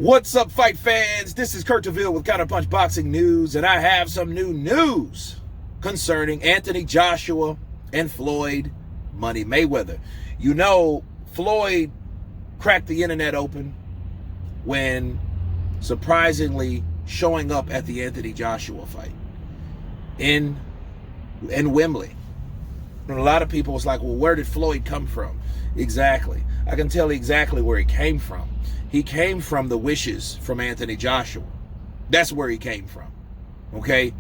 What's up, fight fans? This is Kurt DeVille with Counterpunch Boxing News, and I have some new news concerning Anthony Joshua and Floyd Money Mayweather. You know, Floyd cracked the internet open when surprisingly showing up at the Anthony Joshua fight in Wembley. And a lot of people was like, well, where did Floyd come from? Exactly. I can tell exactly where he came from. He came from the wishes from Anthony Joshua. That's where he came from. Okay?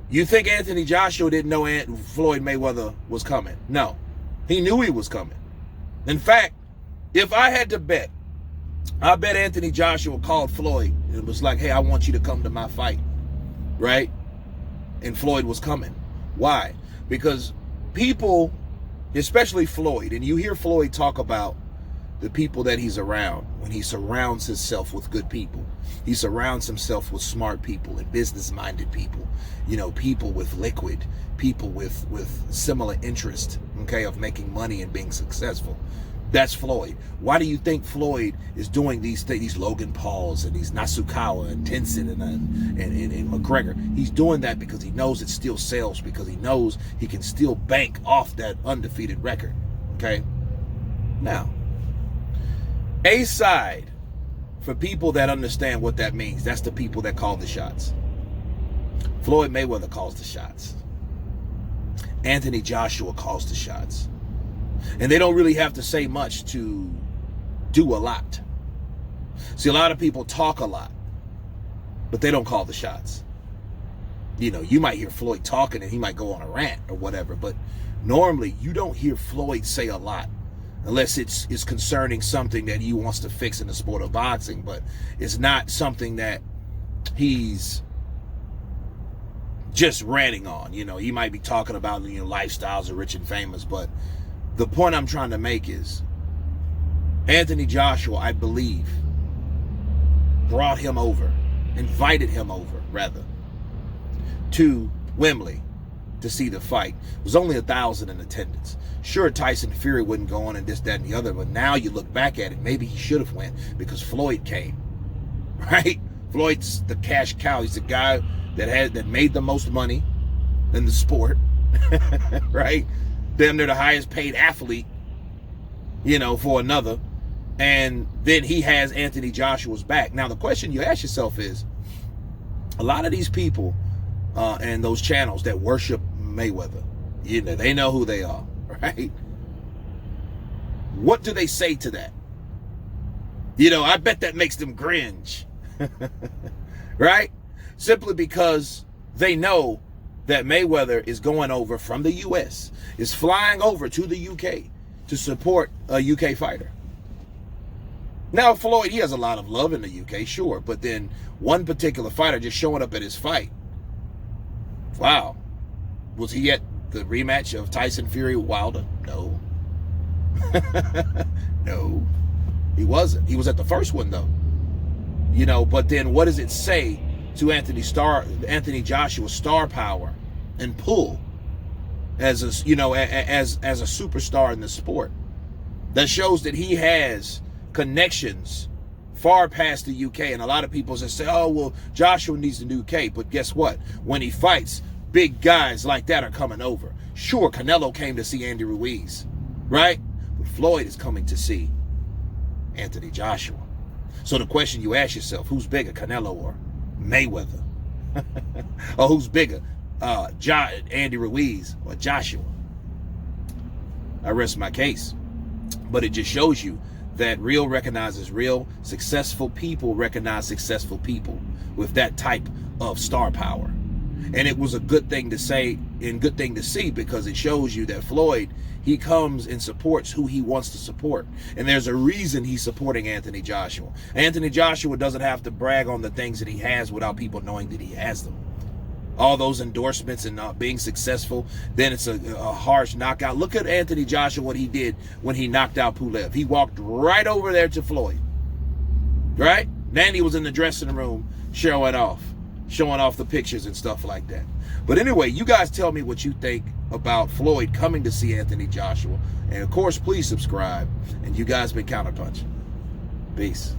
You think Anthony Joshua didn't know Floyd Mayweather was coming? No. He knew he was coming. In fact, if I had to bet, I bet Anthony Joshua called Floyd and was like, hey, I want you to come to my fight. Right? And Floyd was coming. Why? Because people, especially Floyd, and you hear Floyd talk about the people that he's around, when he surrounds himself with good people. He surrounds himself with smart people and business-minded people, you know, people with liquid, people with similar interest, okay, of making money and being successful. That's Floyd. Why do you think Floyd is doing these things, these Logan Pauls and these Nasukawa and Tenson and McGregor? He's doing that because he knows it still sells, because he knows he can still bank off that undefeated record, okay? Now, a side, for people that understand what that means, that's the people that call the shots. Floyd Mayweather calls the shots. Anthony Joshua calls the shots. And they don't really have to say much to do a lot. See, a lot of people talk a lot, but they don't call the shots. You know, you might hear Floyd talking and he might go on a rant or whatever, but normally you don't hear Floyd say a lot unless it's concerning something that he wants to fix in the sport of boxing, but it's not something that he's just ranting on. You know, he might be talking about, you know, lifestyles of rich and famous, but the point I'm trying to make is Anthony Joshua, I believe, brought him over, invited him over, rather, to Wembley to see the fight. It was only 1,000 in attendance. Sure, Tyson Fury wouldn't go on and this, that, and the other, but now you look back at it, maybe he should have went because Floyd came, right? Floyd's the cash cow. He's the guy that made the most money in the sport, right? Damn near the highest paid athlete, you know, for another. And then he has Anthony Joshua's back. Now, the question you ask yourself is, a lot of these people and those channels that worship Mayweather, you know, they know who they are, right? What do they say to that? You know, I bet that makes them cringe, right? Simply because they know that Mayweather is going over from the U.S., is flying over to the U.K. to support a U.K. fighter. Now, Floyd, he has a lot of love in the U.K., sure, but then one particular fighter just showing up at his fight. Wow. Was he at the rematch of Tyson Fury Wilder? No. No, he wasn't. He was at the first one, though. You know, but then what does it say to Anthony Joshua's star power and pull as a, you know, as a superstar in the sport? That shows that he has connections far past the UK. And a lot of people just say, oh, well, Joshua needs the UK. But guess what? When he fights, big guys like that are coming over. Sure, Canelo came to see Andy Ruiz, right? But Floyd is coming to see Anthony Joshua. So the question you ask yourself, who's bigger, Canelo or Mayweather? Or who's bigger, Andy Ruiz or Joshua? I rest my case. But it just shows you that real recognizes real. Successful people recognize successful people with that type of star power. And it was a good thing to say and good thing to see, because it shows you that Floyd, he comes and supports who he wants to support. And there's a reason he's supporting Anthony Joshua. Anthony Joshua doesn't have to brag on the things that he has without people knowing that he has them. All those endorsements and being successful, then it's a harsh knockout. Look at Anthony Joshua, what he did when he knocked out Pulev. He walked right over there to Floyd, right? Then he was in the dressing room showing off the pictures and stuff like that. But anyway, you guys tell me what you think about Floyd coming to see Anthony Joshua. And of course, please subscribe. And you guys been Counterpunch. Peace.